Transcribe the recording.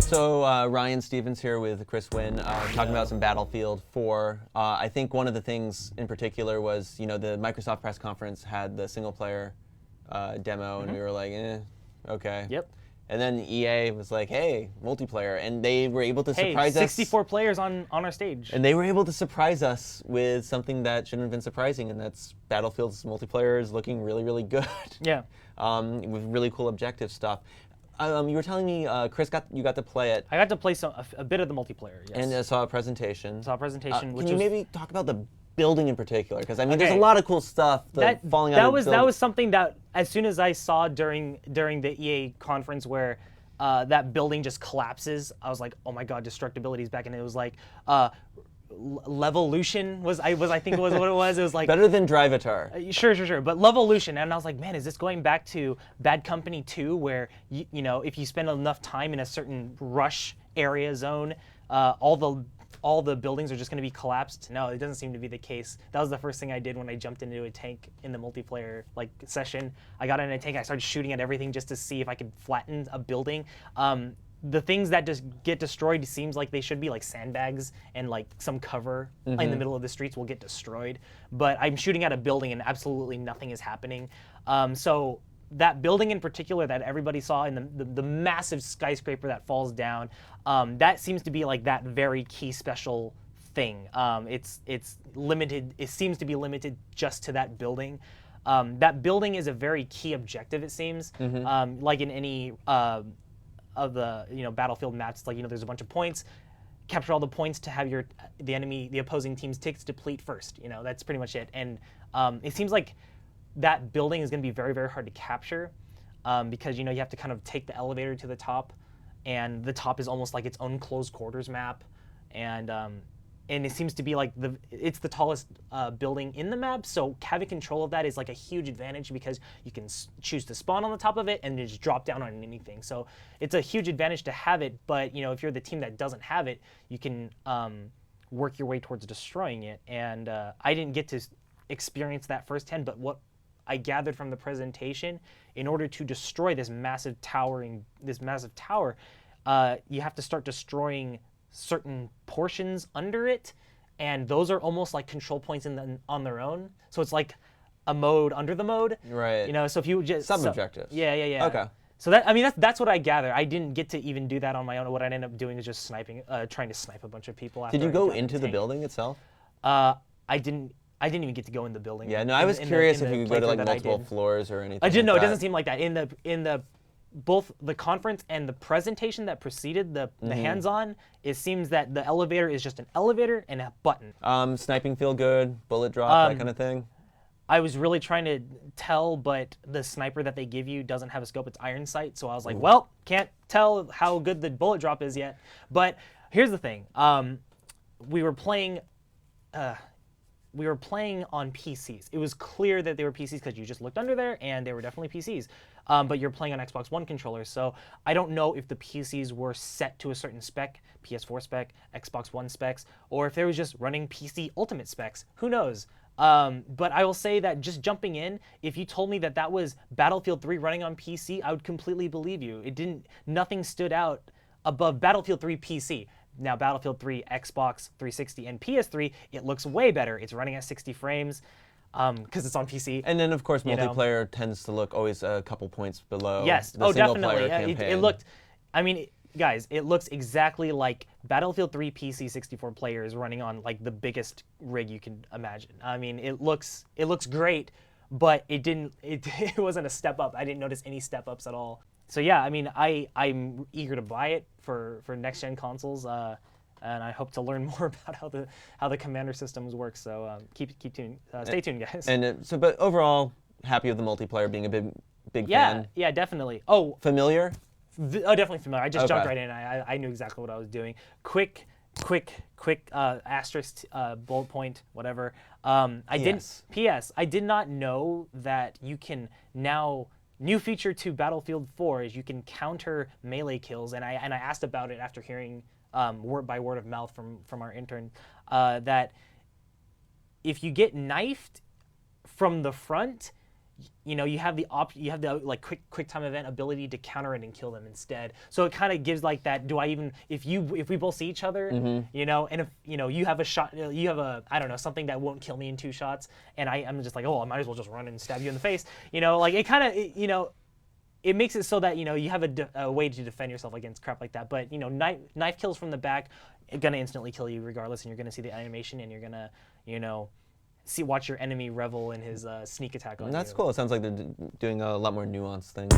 So Ryan Stevens here with Chris Wynn, talking about some Battlefield 4. I think one of the things in particular was, the Microsoft press conference had the single player demo, and we were like, okay. Yep. And then EA was like, hey, multiplayer, and they were able to surprise us. 64 players on our stage. And they were able to surprise us with something that shouldn't have been surprising, and that's Battlefield's multiplayer is looking really, really good. Yeah. With really cool objective stuff. You were telling me, Chris, you got to play it. I got to play a bit of the multiplayer, yes. And saw a presentation. Which can you maybe talk about the building in particular? Because, I mean, there's a lot of cool stuff falling out of the building. That was something that, as soon as I saw during the EA conference where that building just collapses, I was like, oh my god, destructibility is back. And it was like, Levolution was I think was what it was. It was like better than Drivatar. Sure. But Levolution, and I was like, man, is this going back to Bad Company 2, where you know, if you spend enough time in a certain rush area zone, all the buildings are just going to be collapsed? No, it doesn't seem to be the case. That was the first thing I did when I jumped into a tank in the multiplayer session. I got in a tank, I started shooting at everything just to see if I could flatten a building. The things that just get destroyed seems like they should be like sandbags and like some cover in the middle of the streets will get destroyed. But I'm shooting at a building and absolutely nothing is happening. So that building in particular that everybody saw in the massive skyscraper that falls down, that seems to be like that very key special thing. It's limited. It seems to be limited just to that building. That building is a very key objective, it seems. Like in any of the Battlefield maps, like there's a bunch of points. Capture all the points to have the opposing team's ticks deplete first. That's pretty much it. And it seems like that building is going to be very, very hard to capture because you have to kind of take the elevator to the top, and the top is almost like its own closed quarters map, and it seems to be like it's the tallest building in the map. So having control of that is like a huge advantage because you can choose to spawn on the top of it and just drop down on anything. So it's a huge advantage to have it. But if you're the team that doesn't have it, you can work your way towards destroying it. And I didn't get to experience that firsthand, but what I gathered from the presentation, in order to destroy this massive tower, you have to start destroying certain portions under it, and those are almost like control points on their own. So it's like a mode under the mode. Right. So if you just sub-objectives. Yeah. Okay. So that's what I gather. I didn't get to even do that on my own. What I ended up doing is just trying to snipe a bunch of people. Did you go into the building itself? I didn't even get to go in the building. Yeah, no, I was curious if you could go to like multiple floors or anything. I didn't know. Like it doesn't seem like that. In the both the conference and the presentation that preceded the hands-on, it seems that the elevator is just an elevator and a button. Sniping feel good, bullet drop, that kind of thing? I was really trying to tell, but the sniper that they give you doesn't have a scope, it's iron sight, so I was like, well, can't tell how good the bullet drop is yet. But here's the thing. We were playing on PCs. It was clear that they were PCs because you just looked under there and they were definitely PCs. But you're playing on Xbox One controllers, so I don't know if the PCs were set to a certain spec, PS4 spec, Xbox One specs, or if they was just running PC Ultimate specs. Who knows? But I will say that just jumping in, if you told me that was Battlefield 3 running on PC, I would completely believe you. Nothing stood out above Battlefield 3 PC. Now, Battlefield 3, Xbox 360, and PS3, it looks way better. It's running at 60 frames because it's on PC. And then, of course, multiplayer tends to look always a couple points below the single-player campaign. It looked, guys, it looks exactly like Battlefield 3 PC 64 players running on like the biggest rig you can imagine. It looks great, but it wasn't a step up. I didn't notice any step ups at all. So yeah, I'm eager to buy it for next gen consoles, and I hope to learn more about how the commander systems work. So keep tuned, stay tuned, guys. And but overall, happy with the multiplayer, being a big fan. Yeah, definitely. Oh, familiar? Definitely familiar. I just jumped right in. I knew exactly what I was doing. Quick asterisk, bullet point, whatever. P.S. I did not know that you can now. New feature to Battlefield 4 is you can counter melee kills, and I asked about it after hearing word by word of mouth from our intern that if you get knifed from the front, you have the like quick time event ability to counter it and kill them instead. So it kind of gives like that. Do I even if we both see each other, and if you have a shot, you have a I don't know something that won't kill me in 2 shots, and I'm just like, oh, I might as well just run and stab you in the face. Like it kind of it makes it so that you have a way to defend yourself against crap like that. But knife kills from the back, it's gonna instantly kill you regardless, and you're gonna see the animation, and you're gonna watch your enemy revel in his sneak attack on you. That's cool. It sounds like they're doing a lot more nuanced things.